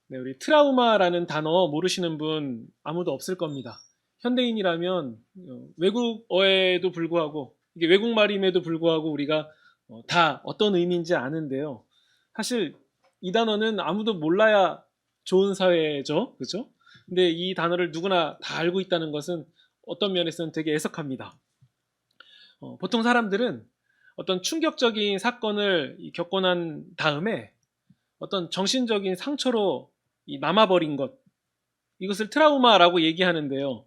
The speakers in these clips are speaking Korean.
네, 우리 트라우마라는 단어 모르시는 분 아무도 없을 겁니다. 현대인이라면 외국어에도 불구하고 이게 외국말임에도 불구하고 우리가 다 어떤 의미인지 아는데요. 사실 이 단어는 아무도 몰라야 좋은 사회죠. 그죠? 근데 이 단어를 누구나 다 알고 있다는 것은 어떤 면에서는 되게 애석합니다. 보통 사람들은 어떤 충격적인 사건을 겪고 난 다음에 어떤 정신적인 상처로 남아버린 것, 이것을 트라우마라고 얘기하는데요.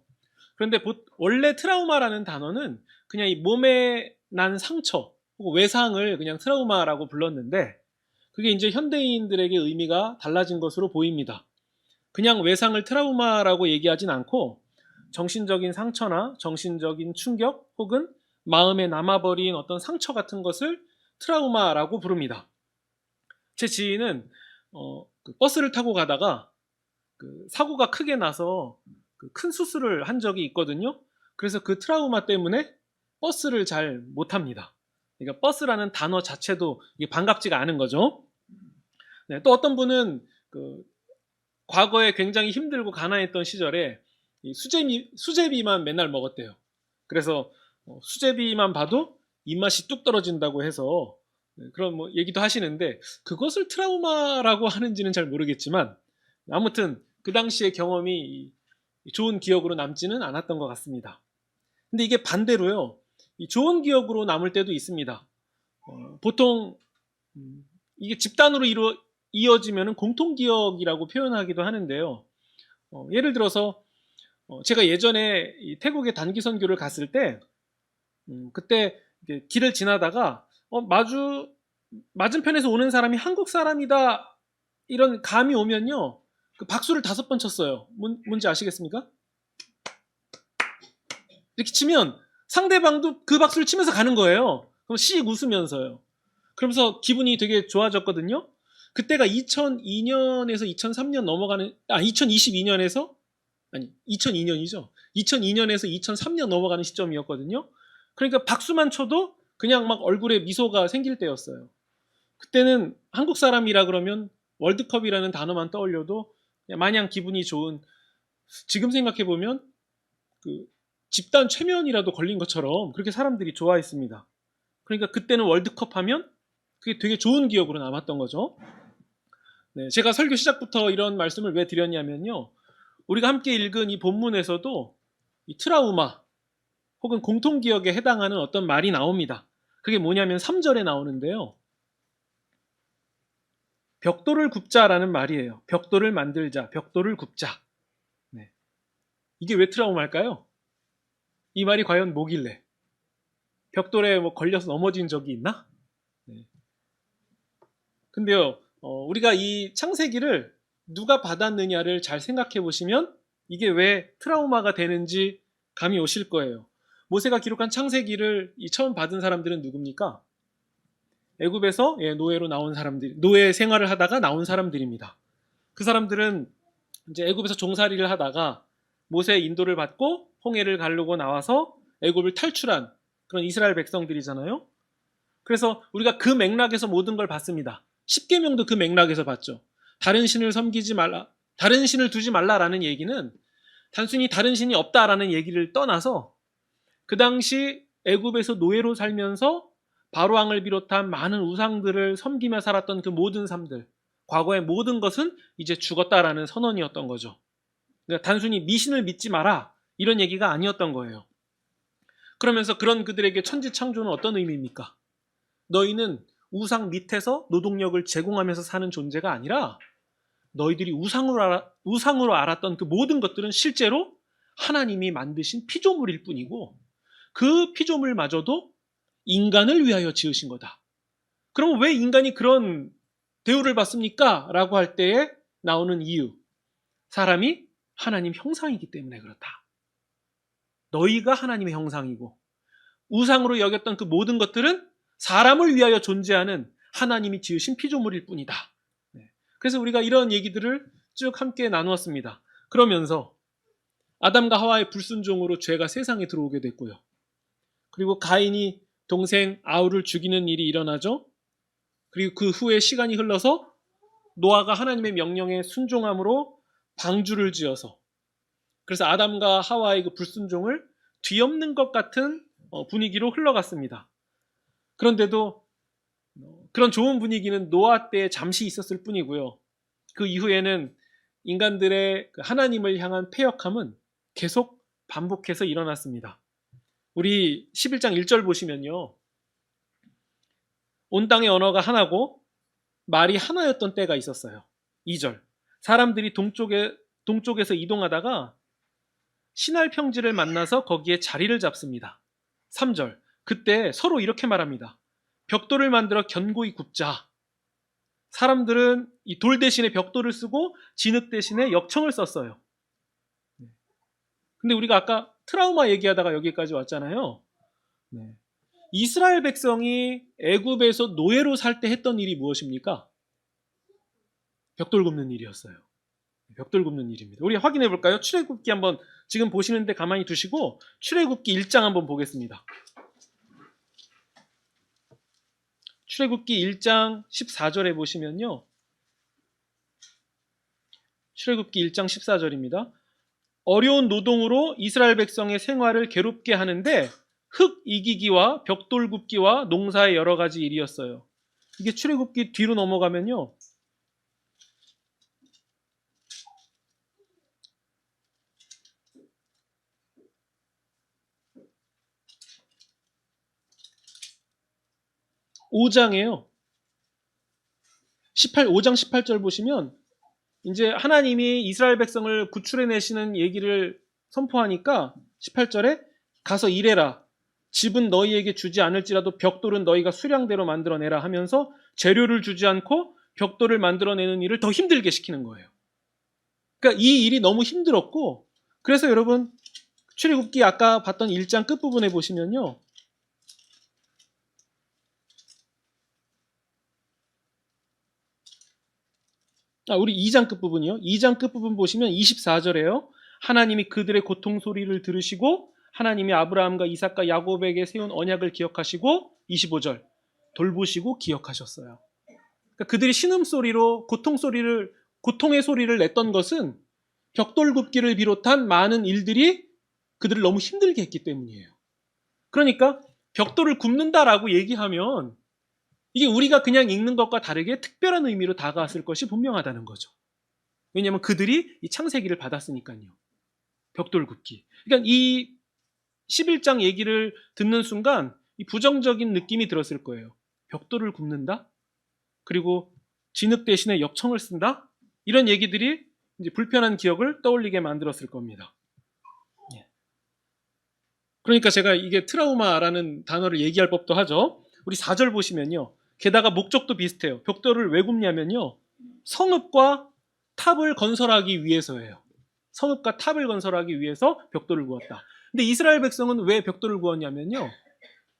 그런데 원래 트라우마라는 단어는 그냥 이 몸에 난 상처, 혹은 외상을 그냥 트라우마라고 불렀는데, 그게 이제 현대인들에게 의미가 달라진 것으로 보입니다. 그냥 외상을 트라우마라고 얘기하진 않고 정신적인 상처나 정신적인 충격 혹은 마음에 남아버린 어떤 상처 같은 것을 트라우마라고 부릅니다. 제 지인은 그 버스를 타고 가다가 그 사고가 크게 나서 그 큰 수술을 한 적이 있거든요. 그래서 그 트라우마 때문에 버스를 잘 못합니다. 그러니까 버스라는 단어 자체도 이게 반갑지가 않은 거죠. 네, 또 어떤 분은 그 과거에 굉장히 힘들고 가난했던 시절에 이 수제비만 맨날 먹었대요. 그래서 수제비만 봐도 입맛이 뚝 떨어진다고 해서 그런 뭐 얘기도 하시는데, 그것을 트라우마라고 하는지는 잘 모르겠지만 아무튼 그 당시의 경험이 좋은 기억으로 남지는 않았던 것 같습니다. 근데 이게 반대로요, 이 좋은 기억으로 남을 때도 있습니다. 보통 이게 집단으로 이어지면 공통기억이라고 표현하기도 하는데요. 예를 들어서 제가 예전에 이 태국에 단기 선교를 갔을 때 그때 길을 지나다가 맞은편에서 오는 사람이 한국 사람이다 이런 감이 오면요, 그 박수를 5번 쳤어요. 뭔지 아시겠습니까? 이렇게 치면 상대방도 그 박수를 치면서 가는 거예요. 그럼 씩 웃으면서요. 그러면서 기분이 되게 좋아졌거든요. 그때가 2002년에서 2003년 넘어가는, 2022년에서, 아니, 2002년이죠. 2002년에서 2003년 넘어가는 시점이었거든요. 그러니까 박수만 쳐도 그냥 막 얼굴에 미소가 생길 때였어요. 그때는 한국 사람이라 그러면 월드컵이라는 단어만 떠올려도 그냥 마냥 기분이 좋은, 지금 생각해보면 그 집단 최면이라도 걸린 것처럼 그렇게 사람들이 좋아했습니다. 그러니까 그때는 월드컵 하면 그게 되게 좋은 기억으로 남았던 거죠. 네, 제가 설교 시작부터 이런 말씀을 왜 드렸냐면요, 우리가 함께 읽은 이 본문에서도 이 트라우마 혹은 공통기억에 해당하는 어떤 말이 나옵니다. 그게 뭐냐면 3절에 나오는데요, 벽돌을 굽자라는 말이에요. 벽돌을 만들자, 벽돌을 굽자. 네. 이게 왜 트라우마일까요? 이 말이 과연 뭐길래? 벽돌에 뭐 걸려서 넘어진 적이 있나? 네. 근데요, 우리가 이 창세기를 누가 받았느냐를 잘 생각해 보시면 이게 왜 트라우마가 되는지 감이 오실 거예요. 모세가 기록한 창세기를 처음 받은 사람들은 누굽니까? 애굽에서 노예로 나온 사람들, 노예 생활을 하다가 나온 사람들입니다. 그 사람들은 이제 애굽에서 종살이를 하다가 모세의 인도를 받고 홍해를 가르고 나와서 애굽을 탈출한 그런 이스라엘 백성들이잖아요. 그래서 우리가 그 맥락에서 모든 걸 봤습니다. 십계명도 그 맥락에서 봤죠. 다른 신을 섬기지 말라, 다른 신을 두지 말라라는 얘기는 단순히 다른 신이 없다라는 얘기를 떠나서 그 당시 애굽에서 노예로 살면서 바로왕을 비롯한 많은 우상들을 섬기며 살았던 그 모든 삶들, 과거의 모든 것은 이제 죽었다라는 선언이었던 거죠. 그러니까 단순히 미신을 믿지 마라 이런 얘기가 아니었던 거예요. 그러면서 그런 그들에게 천지창조는 어떤 의미입니까? 너희는 우상 밑에서 노동력을 제공하면서 사는 존재가 아니라 너희들이 우상으로 알았던 그 모든 것들은 실제로 하나님이 만드신 피조물일 뿐이고 그 피조물마저도 인간을 위하여 지으신 거다. 그럼 왜 인간이 그런 대우를 받습니까? 라고 할 때에 나오는 이유. 사람이 하나님 형상이기 때문에 그렇다. 너희가 하나님의 형상이고 우상으로 여겼던 그 모든 것들은 사람을 위하여 존재하는 하나님이 지으신 피조물일 뿐이다. 네. 그래서 우리가 이런 얘기들을 쭉 함께 나누었습니다. 그러면서 아담과 하와의 불순종으로 죄가 세상에 들어오게 됐고요. 그리고 가인이 동생 아울을 죽이는 일이 일어나죠. 그리고 그 후에 시간이 흘러서 노아가 하나님의 명령에 순종함으로 방주를 지어서, 그래서 아담과 하와의 그 불순종을 뒤엎는 것 같은 분위기로 흘러갔습니다. 그런데도 그런 좋은 분위기는 노아 때에 잠시 있었을 뿐이고요. 그 이후에는 인간들의 하나님을 향한 패역함은 계속 반복해서 일어났습니다. 우리 11장 1절 보시면요. 온 땅의 언어가 하나고 말이 하나였던 때가 있었어요. 2절. 사람들이 동쪽에서 이동하다가 시날 평지를 만나서 거기에 자리를 잡습니다. 3절. 그때 서로 이렇게 말합니다. 벽돌을 만들어 견고히 굽자. 사람들은 이 돌 대신에 벽돌을 쓰고 진흙 대신에 역청을 썼어요. 근데 우리가 아까 트라우마 얘기하다가 여기까지 왔잖아요. 네. 이스라엘 백성이 애굽에서 노예로 살 때 했던 일이 무엇입니까? 벽돌 굽는 일이었어요. 벽돌 굽는 일입니다. 우리 확인해 볼까요? 출애굽기 한번 지금 보시는데 가만히 두시고 출애굽기 1장 한번 보겠습니다. 출애굽기 1장 14절에 보시면요. 출애굽기 1장 14절입니다. 어려운 노동으로 이스라엘 백성의 생활을 괴롭게 하는데 흙 이기기와 벽돌 굽기와 농사의 여러 가지 일이었어요. 이게 출애굽기 뒤로 넘어가면요. (5장이에요) 5장 18절 보시면 이제 하나님이 이스라엘 백성을 구출해내시는 얘기를 선포하니까 18절에 가서 일해라. 집은 너희에게 주지 않을지라도 벽돌은 너희가 수량대로 만들어내라 하면서 재료를 주지 않고 벽돌을 만들어내는 일을 더 힘들게 시키는 거예요. 그러니까 이 일이 너무 힘들었고, 그래서 여러분 출애굽기 아까 봤던 1장 끝부분에 보시면요. 우리 2장 끝부분이요. 2장 끝부분 보시면 24절에요. 하나님이 그들의 고통 소리를 들으시고 하나님이 아브라함과 이삭과 야곱에게 세운 언약을 기억하시고 25절 돌보시고 기억하셨어요. 그러니까 그들이 신음소리로 고통의 소리를 냈던 것은 벽돌 굽기를 비롯한 많은 일들이 그들을 너무 힘들게 했기 때문이에요. 그러니까 벽돌을 굽는다라고 얘기하면 이게 우리가 그냥 읽는 것과 다르게 특별한 의미로 다가왔을 것이 분명하다는 거죠. 왜냐하면 그들이 이 창세기를 받았으니까요. 벽돌 굽기. 그러니까 이 11장 얘기를 듣는 순간 이 부정적인 느낌이 들었을 거예요. 벽돌을 굽는다? 그리고 진흙 대신에 역청을 쓴다? 이런 얘기들이 이제 불편한 기억을 떠올리게 만들었을 겁니다. 그러니까 제가 이게 트라우마라는 단어를 얘기할 법도 하죠. 우리 4절 보시면요. 게다가 목적도 비슷해요. 벽돌을 왜 굽냐면요. 성읍과 탑을 건설하기 위해서예요. 성읍과 탑을 건설하기 위해서 벽돌을 구웠다. 근데 이스라엘 백성은 왜 벽돌을 구웠냐면요.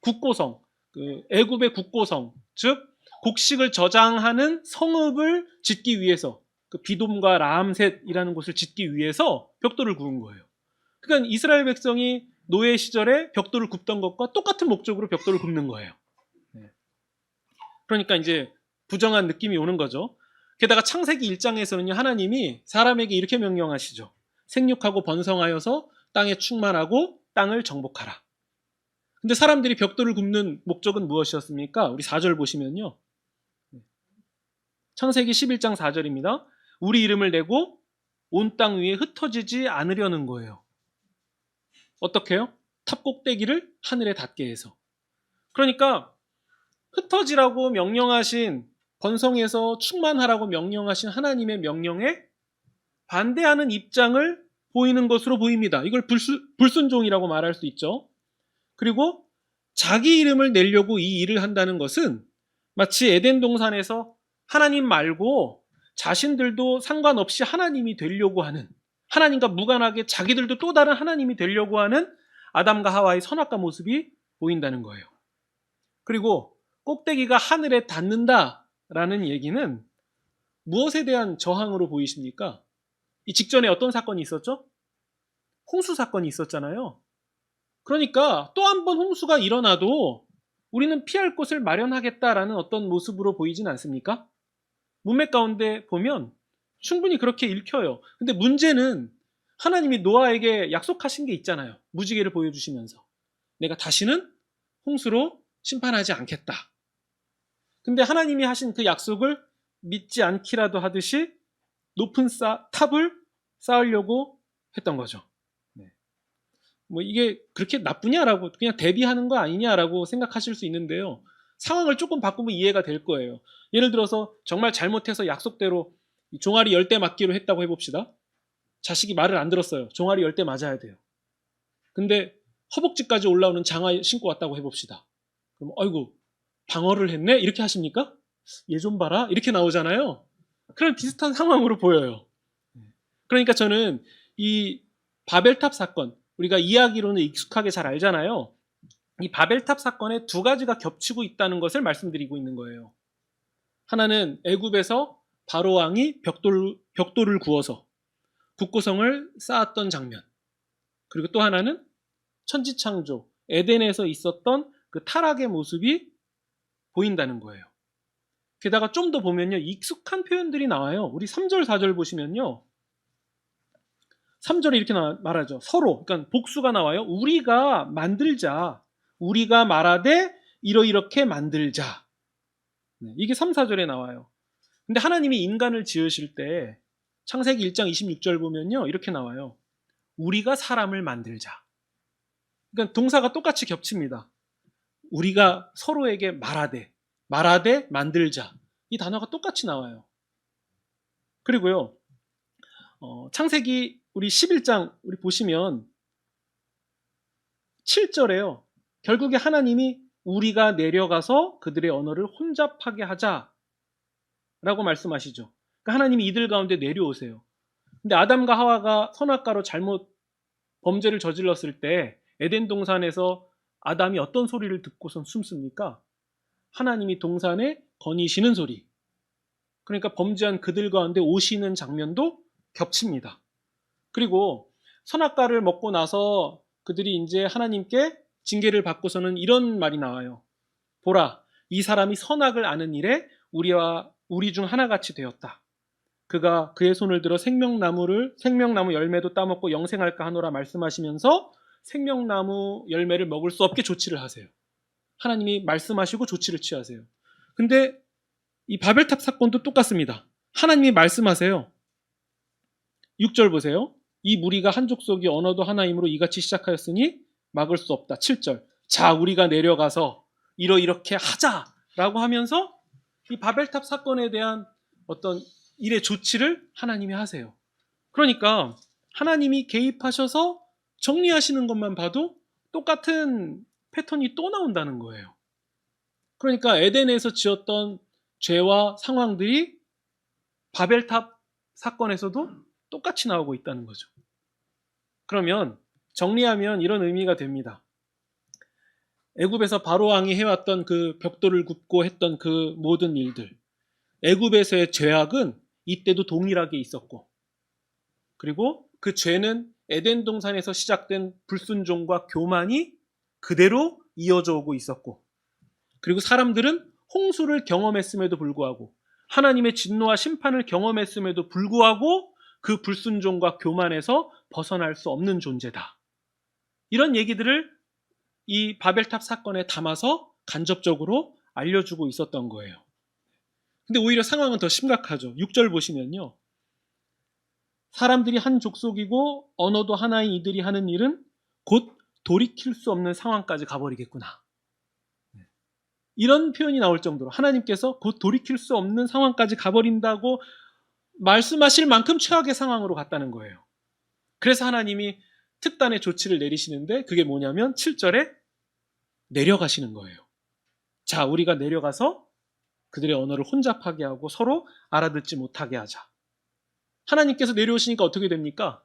국고성, 애굽의 국고성, 즉 곡식을 저장하는 성읍을 짓기 위해서, 비돔과 라암셋이라는 곳을 짓기 위해서 벽돌을 구운 거예요. 그러니까 이스라엘 백성이 노예 시절에 벽돌을 굽던 것과 똑같은 목적으로 벽돌을 굽는 거예요. 그러니까 이제 부정한 느낌이 오는 거죠. 게다가 창세기 1장에서는요, 하나님이 사람에게 이렇게 명령하시죠. 생육하고 번성하여서 땅에 충만하고 땅을 정복하라. 근데 사람들이 벽돌을 굽는 목적은 무엇이었습니까? 우리 4절 보시면요. 창세기 11장 4절입니다. 우리 이름을 내고 온 땅 위에 흩어지지 않으려는 거예요. 어떻게요? 탑 꼭대기를 하늘에 닿게 해서. 그러니까 흩어지라고 명령하신, 번성해서 충만하라고 명령하신 하나님의 명령에 반대하는 입장을 보이는 것으로 보입니다. 이걸 불순종이라고 말할 수 있죠. 그리고 자기 이름을 내려고 이 일을 한다는 것은 마치 에덴 동산에서 하나님 말고 자신들도 상관없이 하나님이 되려고 하는, 하나님과 무관하게 자기들도 또 다른 하나님이 되려고 하는 아담과 하와의 선악과 모습이 보인다는 거예요. 그리고 꼭대기가 하늘에 닿는다라는 얘기는 무엇에 대한 저항으로 보이십니까? 이 직전에 어떤 사건이 있었죠? 홍수 사건이 있었잖아요. 그러니까 또 한 번 홍수가 일어나도 우리는 피할 곳을 마련하겠다라는 어떤 모습으로 보이진 않습니까? 문맥 가운데 보면 충분히 그렇게 읽혀요. 근데 문제는 하나님이 노아에게 약속하신 게 있잖아요. 무지개를 보여주시면서 내가 다시는 홍수로 심판하지 않겠다. 근데 하나님이 하신 그 약속을 믿지 않기라도 하듯이 높은 탑을 쌓으려고 했던 거죠. 네. 뭐 이게 그렇게 나쁘냐라고 그냥 대비하는 거 아니냐라고 생각하실 수 있는데요. 상황을 조금 바꾸면 이해가 될 거예요. 예를 들어서 정말 잘못해서 약속대로 종아리 10대 맞기로 했다고 해봅시다. 자식이 말을 안 들었어요. 종아리 10대 맞아야 돼요. 근데 허벅지까지 올라오는 장화 신고 왔다고 해봅시다. 그럼 아이고 방어를 했네? 이렇게 하십니까? 얘 좀 봐라? 이렇게 나오잖아요. 그런 비슷한 상황으로 보여요. 그러니까 저는 이 바벨탑 사건, 우리가 이야기로는 익숙하게 잘 알잖아요. 이 바벨탑 사건에 두 가지가 겹치고 있다는 것을 말씀드리고 있는 거예요. 하나는 애굽에서 바로 왕이 벽돌을 구워서 국고성을 쌓았던 장면. 그리고 또 하나는 천지창조, 에덴에서 있었던 그 타락의 모습이 보인다는 거예요. 게다가 좀 더 보면요. 익숙한 표현들이 나와요. 우리 3절, 4절 보시면요. 3절에 이렇게 말하죠. 서로, 그러니까 복수가 나와요. 우리가 만들자. 우리가 말하되 이렇게 만들자. 이게 3, 4절에 나와요. 근데 하나님이 인간을 지으실 때 창세기 1장 26절 보면요. 이렇게 나와요. 우리가 사람을 만들자. 그러니까 동사가 똑같이 겹칩니다. 우리가 서로에게 말하되 만들자. 이 단어가 똑같이 나와요. 그리고요. 창세기 우리 11장 우리 보시면 7절에요. 결국에 하나님이 우리가 내려가서 그들의 언어를 혼잡하게 하자라고 말씀하시죠. 그러니까 하나님이 이들 가운데 내려오세요. 근데 아담과 하와가 선악과로 잘못 범죄를 저질렀을 때 에덴 동산에서 아담이 어떤 소리를 듣고선 숨습니까? 하나님이 동산에 거니시는 소리. 그러니까 범죄한 그들 가운데 오시는 장면도 겹칩니다. 그리고 선악과를 먹고 나서 그들이 이제 하나님께 징계를 받고서는 이런 말이 나와요. 보라, 이 사람이 선악을 아는 일에 우리 중 하나같이 되었다. 그가 그의 손을 들어 생명나무 열매도 따먹고 영생할까 하노라 말씀하시면서 생명나무 열매를 먹을 수 없게 조치를 하세요. 하나님이 말씀하시고 조치를 취하세요. 근데 이 바벨탑 사건도 똑같습니다. 하나님이 말씀하세요. 6절 보세요. 이 무리가 한 족속이 언어도 하나이므로 이같이 시작하였으니 막을 수 없다. 7절. 자, 우리가 내려가서 이렇게 하자라고 하면서 이 바벨탑 사건에 대한 어떤 일의 조치를 하나님이 하세요. 그러니까 하나님이 개입하셔서 정리하시는 것만 봐도 똑같은 패턴이 또 나온다는 거예요. 그러니까 에덴에서 지었던 죄와 상황들이 바벨탑 사건에서도 똑같이 나오고 있다는 거죠. 그러면 정리하면 이런 의미가 됩니다. 애굽에서 바로 왕이 해왔던 그 벽돌을 굽고 했던 그 모든 일들, 애굽에서의 죄악은 이때도 동일하게 있었고, 그리고 그 죄는 에덴 동산에서 시작된 불순종과 교만이 그대로 이어져 오고 있었고, 그리고 사람들은 홍수를 경험했음에도 불구하고 하나님의 진노와 심판을 경험했음에도 불구하고 그 불순종과 교만에서 벗어날 수 없는 존재다. 이런 얘기들을 이 바벨탑 사건에 담아서 간접적으로 알려주고 있었던 거예요. 근데 오히려 상황은 더 심각하죠. 6절 보시면요. 사람들이 한 족속이고 언어도 하나인 이들이 하는 일은 곧 돌이킬 수 없는 상황까지 가버리겠구나. 이런 표현이 나올 정도로 하나님께서 곧 돌이킬 수 없는 상황까지 가버린다고 말씀하실 만큼 최악의 상황으로 갔다는 거예요. 그래서 하나님이 특단의 조치를 내리시는데 그게 뭐냐면 7절에 내려가시는 거예요. 자, 우리가 내려가서 그들의 언어를 혼잡하게 하고 서로 알아듣지 못하게 하자. 하나님께서 내려오시니까 어떻게 됩니까?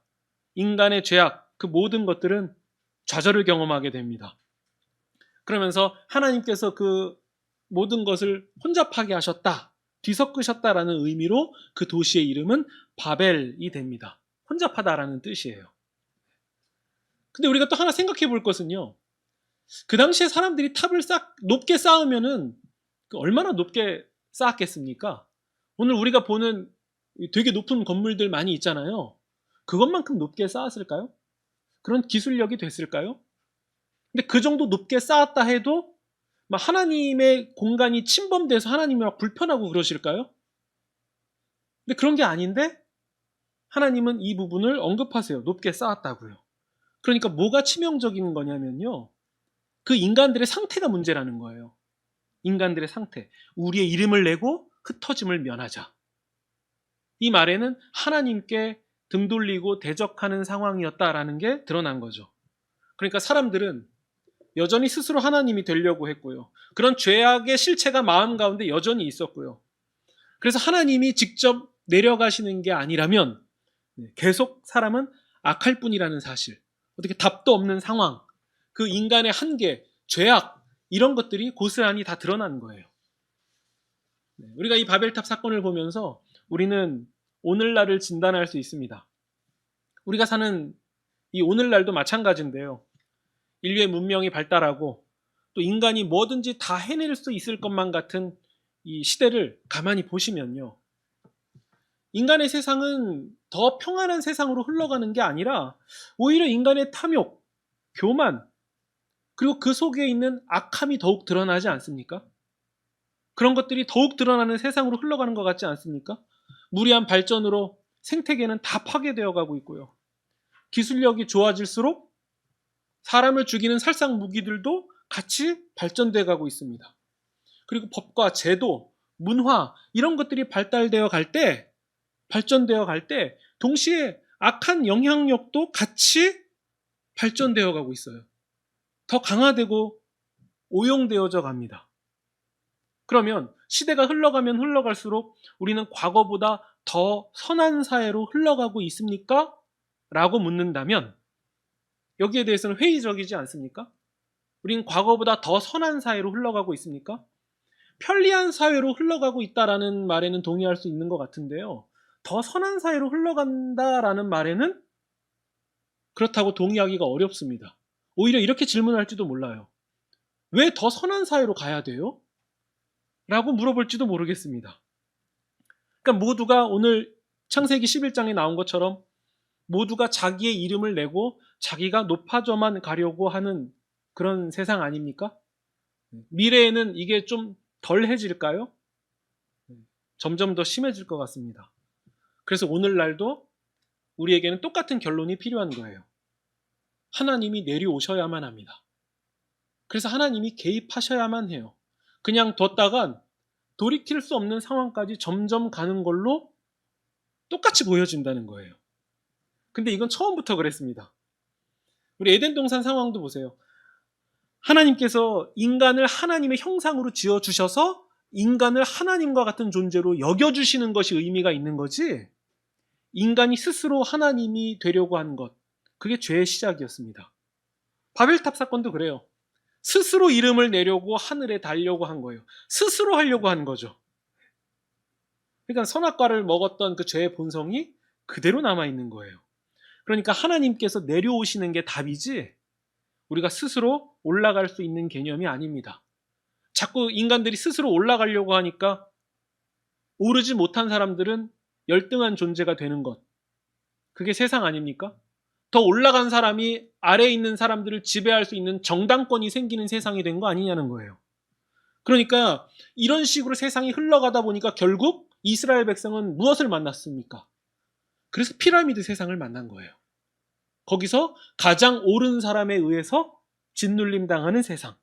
인간의 죄악, 그 모든 것들은 좌절을 경험하게 됩니다. 그러면서 하나님께서 그 모든 것을 혼잡하게 하셨다, 뒤섞으셨다라는 의미로 그 도시의 이름은 바벨이 됩니다. 혼잡하다라는 뜻이에요. 근데 우리가 또 하나 생각해 볼 것은요. 그 당시에 사람들이 탑을 높게 쌓으면은 얼마나 높게 쌓았겠습니까? 오늘 우리가 보는 되게 높은 건물들 많이 있잖아요. 그것만큼 높게 쌓았을까요? 그런 기술력이 됐을까요? 근데 그 정도 높게 쌓았다 해도 막 하나님의 공간이 침범돼서 하나님이 막 불편하고 그러실까요? 근데 그런 게 아닌데 하나님은 이 부분을 언급하세요. 높게 쌓았다고요. 그러니까 뭐가 치명적인 거냐면요. 그 인간들의 상태가 문제라는 거예요. 인간들의 상태. 우리의 이름을 내고 흩어짐을 면하자. 이 말에는 하나님께 등 돌리고 대적하는 상황이었다라는 게 드러난 거죠. 그러니까 사람들은 여전히 스스로 하나님이 되려고 했고요. 그런 죄악의 실체가 마음 가운데 여전히 있었고요. 그래서 하나님이 직접 내려가시는 게 아니라면 계속 사람은 악할 뿐이라는 사실, 어떻게 답도 없는 상황, 그 인간의 한계, 죄악 이런 것들이 고스란히 다 드러난 거예요. 우리가 이 바벨탑 사건을 보면서 우리는 오늘날을 진단할 수 있습니다. 우리가 사는 이 오늘날도 마찬가지인데요. 인류의 문명이 발달하고 또 인간이 뭐든지 다 해낼 수 있을 것만 같은 이 시대를 가만히 보시면요. 인간의 세상은 더 평안한 세상으로 흘러가는 게 아니라 오히려 인간의 탐욕, 교만, 그리고 그 속에 있는 악함이 더욱 드러나지 않습니까? 그런 것들이 더욱 드러나는 세상으로 흘러가는 것 같지 않습니까? 무리한 발전으로 생태계는 다 파괴되어 가고 있고요. 기술력이 좋아질수록 사람을 죽이는 살상 무기들도 같이 발전되어 가고 있습니다. 그리고 법과 제도, 문화 이런 것들이 발전되어 갈 때 동시에 악한 영향력도 같이 발전되어 가고 있어요. 더 강화되고 오용되어져 갑니다. 그러면 시대가 흘러가면 흘러갈수록 우리는 과거보다 더 선한 사회로 흘러가고 있습니까? 라고 묻는다면 여기에 대해서는 회의적이지 않습니까? 우린 과거보다 더 선한 사회로 흘러가고 있습니까? 편리한 사회로 흘러가고 있다라는 말에는 동의할 수 있는 것 같은데요. 더 선한 사회로 흘러간다라는 말에는 그렇다고 동의하기가 어렵습니다. 오히려 이렇게 질문할지도 몰라요. 왜 더 선한 사회로 가야 돼요? 라고 물어볼지도 모르겠습니다. 그러니까 모두가 오늘 창세기 11장에 나온 것처럼 모두가 자기의 이름을 내고 자기가 높아져만 가려고 하는 그런 세상 아닙니까? 미래에는 이게 좀 덜해질까요? 점점 더 심해질 것 같습니다. 그래서 오늘날도 우리에게는 똑같은 결론이 필요한 거예요. 하나님이 내려오셔야만 합니다. 그래서 하나님이 개입하셔야만 해요. 그냥 뒀다간 돌이킬 수 없는 상황까지 점점 가는 걸로 똑같이 보여진다는 거예요. 근데 이건 처음부터 그랬습니다. 우리 에덴 동산 상황도 보세요. 하나님께서 인간을 하나님의 형상으로 지어주셔서 인간을 하나님과 같은 존재로 여겨주시는 것이 의미가 있는 거지, 인간이 스스로 하나님이 되려고 하는 것, 그게 죄의 시작이었습니다. 바벨탑 사건도 그래요. 스스로 이름을 내려고 하늘에 달려고 한 거예요. 스스로 하려고 한 거죠. 그러니까 선악과를 먹었던 그 죄의 본성이 그대로 남아있는 거예요. 그러니까 하나님께서 내려오시는 게 답이지 우리가 스스로 올라갈 수 있는 개념이 아닙니다. 자꾸 인간들이 스스로 올라가려고 하니까 오르지 못한 사람들은 열등한 존재가 되는 것, 그게 세상 아닙니까? 더 올라간 사람이 아래에 있는 사람들을 지배할 수 있는 정당권이 생기는 세상이 된 거 아니냐는 거예요. 그러니까 이런 식으로 세상이 흘러가다 보니까 결국 이스라엘 백성은 무엇을 만났습니까? 그래서 피라미드 세상을 만난 거예요. 거기서 가장 옳은 사람에 의해서 짓눌림 당하는 세상.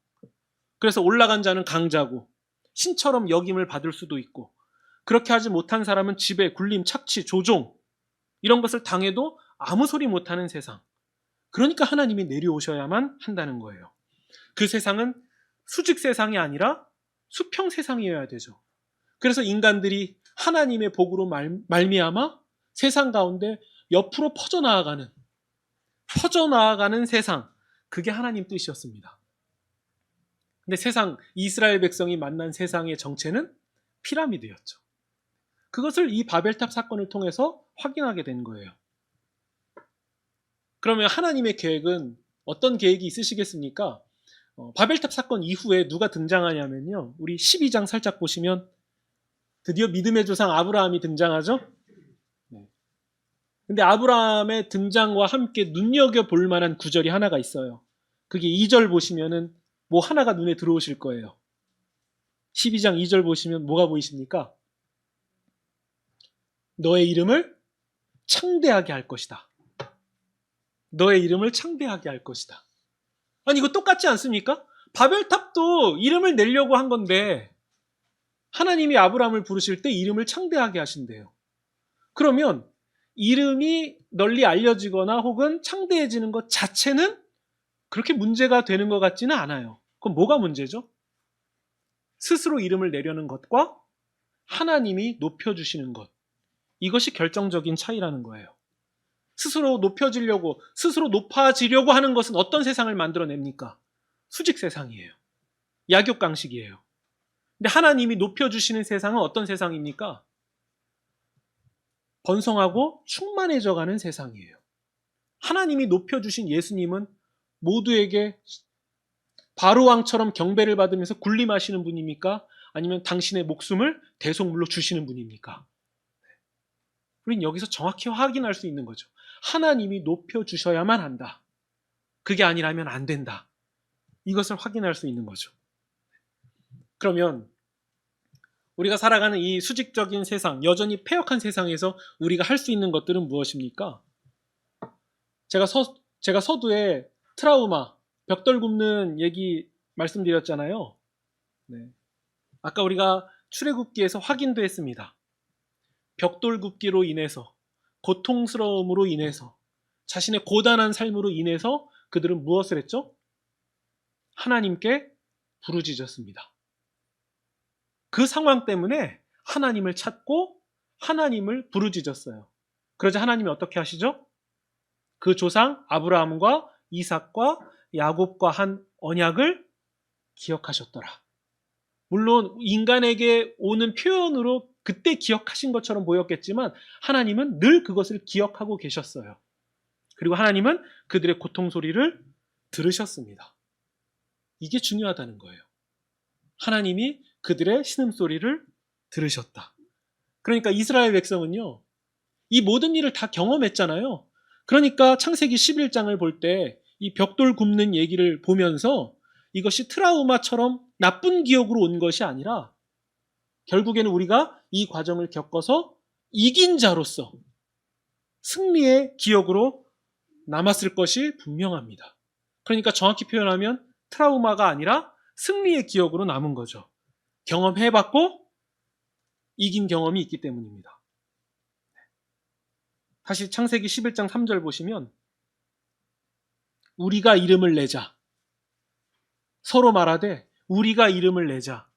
그래서 올라간 자는 강자고 신처럼 역임을 받을 수도 있고, 그렇게 하지 못한 사람은 지배, 굴림, 착취, 조종 이런 것을 당해도 아무 소리 못하는 세상. 그러니까 하나님이 내려오셔야만 한다는 거예요. 그 세상은 수직 세상이 아니라 수평 세상이어야 되죠. 그래서 인간들이 하나님의 복으로 말미암아 세상 가운데 옆으로 퍼져나가는 세상, 그게 하나님 뜻이었습니다. 근데 이스라엘 백성이 만난 세상의 정체는 피라미드였죠. 그것을 이 바벨탑 사건을 통해서 확인하게 된 거예요. 그러면 하나님의 계획은 어떤 계획이 있으시겠습니까? 바벨탑 사건 이후에 누가 등장하냐면요, 우리 12장 살짝 보시면 드디어 믿음의 조상 아브라함이 등장하죠. 네. 근데 아브라함의 등장과 함께 눈여겨볼 만한 구절이 하나가 있어요. 그게 2절 보시면은 뭐 하나가 눈에 들어오실 거예요. 12장 2절 보시면 뭐가 보이십니까? 너의 이름을 창대하게 할 것이다. 너의 이름을 창대하게 할 것이다. 아니, 이거 똑같지 않습니까? 바벨탑도 이름을 내려고 한 건데 하나님이 아브라함을 부르실 때 이름을 창대하게 하신대요. 그러면 이름이 널리 알려지거나 혹은 창대해지는 것 자체는 그렇게 문제가 되는 것 같지는 않아요. 그럼 뭐가 문제죠? 스스로 이름을 내려는 것과 하나님이 높여주시는 것. 이것이 결정적인 차이라는 거예요. 스스로 높여지려고, 스스로 높아지려고 하는 것은 어떤 세상을 만들어냅니까? 수직 세상이에요. 약육강식이에요. 근데 하나님이 높여주시는 세상은 어떤 세상입니까? 번성하고 충만해져가는 세상이에요. 하나님이 높여주신 예수님은 모두에게 바로왕처럼 경배를 받으면서 군림하시는 분입니까? 아니면 당신의 목숨을 대속물로 주시는 분입니까? 우린 여기서 정확히 확인할 수 있는 거죠. 하나님이 높여주셔야만 한다. 그게 아니라면 안 된다. 이것을 확인할 수 있는 거죠. 그러면 우리가 살아가는 이 수직적인 세상, 여전히 패역한 세상에서 우리가 할 수 있는 것들은 무엇입니까? 제가 서두에 트라우마, 벽돌 굽는 얘기 말씀드렸잖아요. 네. 아까 우리가 출애굽기에서 확인도 했습니다. 벽돌 굽기로 인해서, 고통스러움으로 인해서, 자신의 고단한 삶으로 인해서 그들은 무엇을 했죠? 하나님께 부르짖었습니다. 그 상황 때문에 하나님을 찾고 하나님을 부르짖었어요. 그러자 하나님이 어떻게 하시죠? 그 조상 아브라함과 이삭과 야곱과 한 언약을 기억하셨더라. 물론 인간에게 오는 표현으로 그때 기억하신 것처럼 보였겠지만 하나님은 늘 그것을 기억하고 계셨어요. 그리고 하나님은 그들의 고통 소리를 들으셨습니다. 이게 중요하다는 거예요. 하나님이 그들의 신음소리를 들으셨다. 그러니까 이스라엘 백성은요, 이 모든 일을 다 경험했잖아요. 그러니까 창세기 11장을 볼 때 이 벽돌 굽는 얘기를 보면서 이것이 트라우마처럼 나쁜 기억으로 온 것이 아니라 결국에는 우리가 이 과정을 겪어서 이긴 자로서 승리의 기억으로 남았을 것이 분명합니다. 그러니까 정확히 표현하면 트라우마가 아니라 승리의 기억으로 남은 거죠. 경험해봤고 이긴 경험이 있기 때문입니다. 다시 창세기 11장 3절 보시면 우리가 이름을 내자. 서로 말하되 우리가 이름을 내자.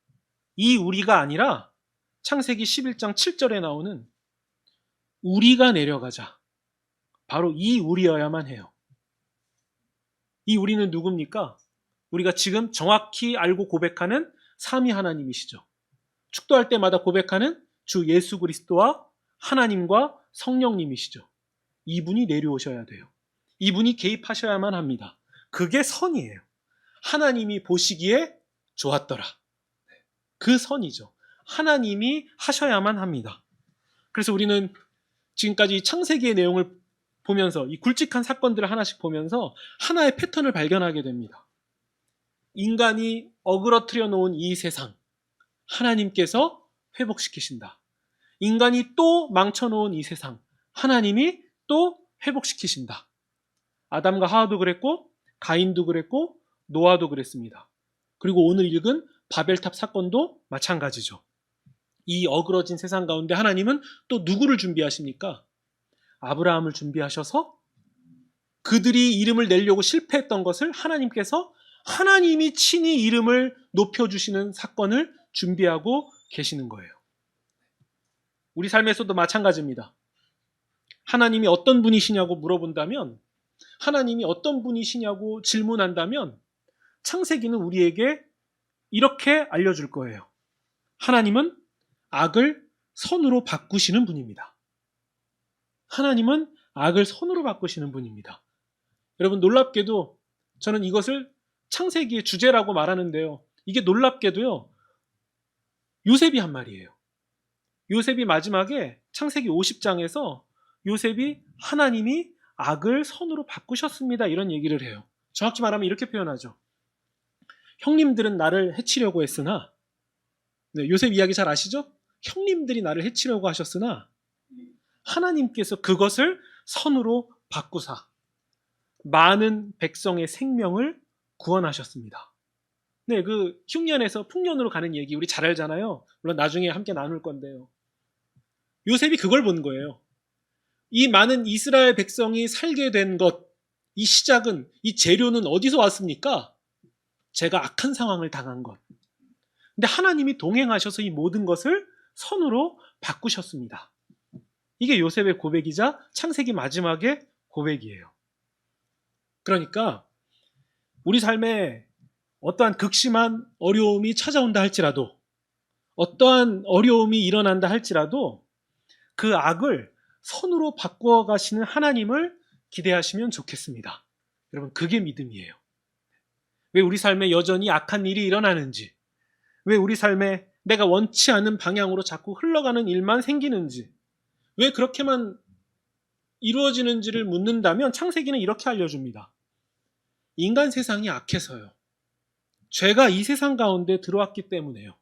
이 우리가 아니라 창세기 11장 7절에 나오는 우리가 내려가자. 바로 이 우리여야만 해요. 이 우리는 누굽니까? 우리가 지금 정확히 알고 고백하는 삼위 하나님이시죠. 축도할 때마다 고백하는 주 예수 그리스도와 하나님과 성령님이시죠. 이분이 내려오셔야 돼요. 이분이 개입하셔야만 합니다. 그게 선이에요. 하나님이 보시기에 좋았더라. 그 선이죠. 하나님이 하셔야만 합니다. 그래서 우리는 지금까지 창세기의 내용을 보면서 이 굵직한 사건들을 하나씩 보면서 하나의 패턴을 발견하게 됩니다. 인간이 어그러뜨려 놓은 이 세상, 하나님께서 회복시키신다. 인간이 또 망쳐놓은 이 세상, 하나님이 또 회복시키신다. 아담과 하와도 그랬고 가인도 그랬고 노아도 그랬습니다. 그리고 오늘 읽은 바벨탑 사건도 마찬가지죠. 이 어그러진 세상 가운데 하나님은 또 누구를 준비하십니까? 아브라함을 준비하셔서 그들이 이름을 내려고 실패했던 것을 하나님께서 하나님이 친히 이름을 높여주시는 사건을 준비하고 계시는 거예요. 우리 삶에서도 마찬가지입니다. 하나님이 어떤 분이시냐고 물어본다면, 하나님이 어떤 분이시냐고 질문한다면 창세기는 우리에게 이렇게 알려줄 거예요. 하나님은 악을 선으로 바꾸시는 분입니다. 하나님은 악을 선으로 바꾸시는 분입니다. 여러분, 놀랍게도 저는 이것을 창세기의 주제라고 말하는데요. 이게 놀랍게도요, 요셉이 한 말이에요. 요셉이 마지막에 창세기 50장에서 요셉이 하나님이 악을 선으로 바꾸셨습니다. 이런 얘기를 해요. 정확히 말하면 이렇게 표현하죠. 형님들은 나를 해치려고 했으나, 네, 요셉 이야기 잘 아시죠? 형님들이 나를 해치려고 하셨으나 하나님께서 그것을 선으로 바꾸사 많은 백성의 생명을 구원하셨습니다. 네, 그 흉년에서 풍년으로 가는 얘기 우리 잘 알잖아요. 물론 나중에 함께 나눌 건데요. 요셉이 그걸 본 거예요. 이 많은 이스라엘 백성이 살게 된 것, 이 시작은, 이 재료는 어디서 왔습니까? 제가 악한 상황을 당한 것. 근데 하나님이 동행하셔서 이 모든 것을 선으로 바꾸셨습니다. 이게 요셉의 고백이자 창세기 마지막의 고백이에요. 그러니까 우리 삶에 어떠한 극심한 어려움이 찾아온다 할지라도, 어떠한 어려움이 일어난다 할지라도 그 악을 선으로 바꾸어 가시는 하나님을 기대하시면 좋겠습니다. 여러분, 그게 믿음이에요. 왜 우리 삶에 여전히 악한 일이 일어나는지, 왜 우리 삶에 내가 원치 않은 방향으로 자꾸 흘러가는 일만 생기는지, 왜 그렇게만 이루어지는지를 묻는다면 창세기는 이렇게 알려줍니다. 인간 세상이 악해서요. 죄가 이 세상 가운데 들어왔기 때문에요.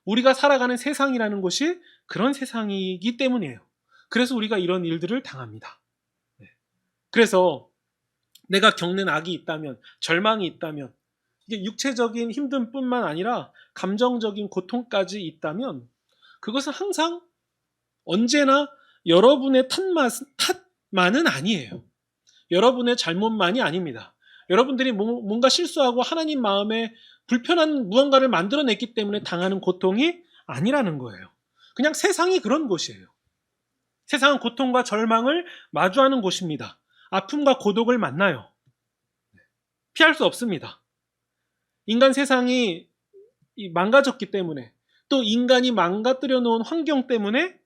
우리가 살아가는 세상이라는 것이 그런 세상이기 때문이에요. 그래서 우리가 이런 일들을 당합니다. 그래서 내가 겪는 악이 있다면, 절망이 있다면, 이게 육체적인 힘듦뿐만 아니라 감정적인 고통까지 있다면 그것은 항상 언제나 여러분의 탓만은 아니에요. 여러분의 잘못만이 아닙니다. 여러분들이 뭔가 실수하고 하나님 마음에 불편한 무언가를 만들어냈기 때문에 당하는 고통이 아니라는 거예요. 그냥 세상이 그런 곳이에요. 세상은 고통과 절망을 마주하는 곳입니다. 아픔과 고독을 만나요. 피할 수 없습니다. 인간 세상이 망가졌기 때문에, 또 인간이 망가뜨려 놓은 환경 때문에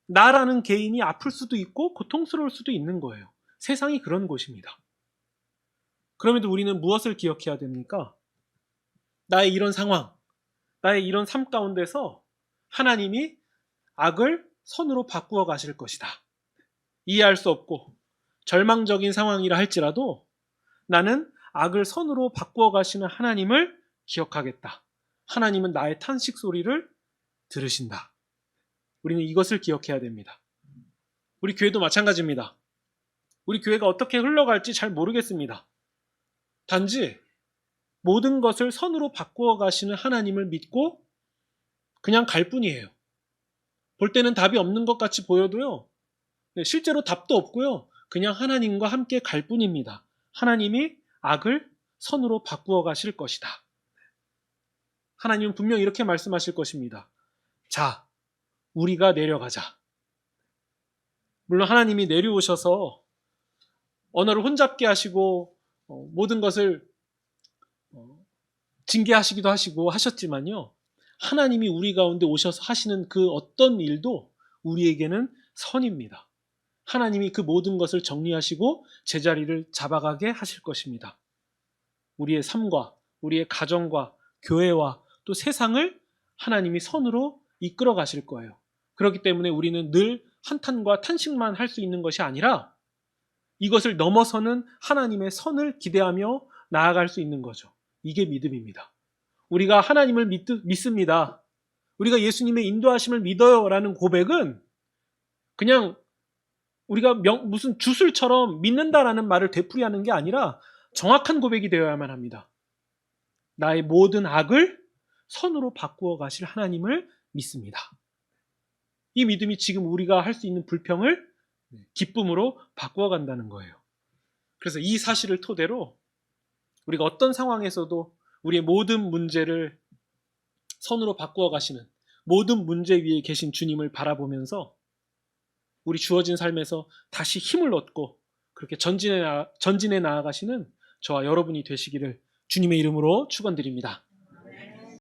나라는 개인이 아플 수도 있고 고통스러울 수도 있는 거예요. 세상이 그런 곳입니다. 그럼에도 우리는 무엇을 기억해야 됩니까? 나의 이런 상황, 나의 이런 삶 가운데서 하나님이 악을 선으로 바꾸어 가실 것이다. 이해할 수 없고 절망적인 상황이라 할지라도 나는 악을 선으로 바꾸어 가시는 하나님을 기억하겠다. 하나님은 나의 탄식 소리를 들으신다. 우리는 이것을 기억해야 됩니다. 우리 교회도 마찬가지입니다. 우리 교회가 어떻게 흘러갈지 잘 모르겠습니다. 단지 모든 것을 선으로 바꾸어 가시는 하나님을 믿고 그냥 갈 뿐이에요. 볼 때는 답이 없는 것 같이 보여도요, 실제로 답도 없고요, 그냥 하나님과 함께 갈 뿐입니다. 하나님이 악을 선으로 바꾸어 가실 것이다. 하나님은 분명히 이렇게 말씀하실 것입니다. 자, 우리가 내려가자. 물론 하나님이 내려오셔서 언어를 혼잡게 하시고 모든 것을 징계하시기도 하시고 하셨지만요, 하나님이 우리 가운데 오셔서 하시는 그 어떤 일도 우리에게는 선입니다. 하나님이 그 모든 것을 정리하시고 제자리를 잡아가게 하실 것입니다. 우리의 삶과 우리의 가정과 교회와 또 세상을 하나님이 선으로 이끌어 가실 거예요. 그렇기 때문에 우리는 늘 한탄과 탄식만 할 수 있는 것이 아니라 이것을 넘어서는 하나님의 선을 기대하며 나아갈 수 있는 거죠. 이게 믿음입니다. 우리가 하나님을 믿습니다. 우리가 예수님의 인도하심을 믿어요 라는 고백은 그냥 우리가 무슨 주술처럼 믿는다라는 말을 되풀이하는 게 아니라 정확한 고백이 되어야만 합니다. 나의 모든 악을 선으로 바꾸어 가실 하나님을 믿습니다. 이 믿음이 지금 우리가 할 수 있는 불평을 기쁨으로 바꾸어 간다는 거예요. 그래서 이 사실을 토대로 우리가 어떤 상황에서도 우리의 모든 문제를 선으로 바꾸어 가시는, 모든 문제 위에 계신 주님을 바라보면서 우리 주어진 삶에서 다시 힘을 얻고 그렇게 전진해 나아가시는 저와 여러분이 되시기를 주님의 이름으로 축원드립니다.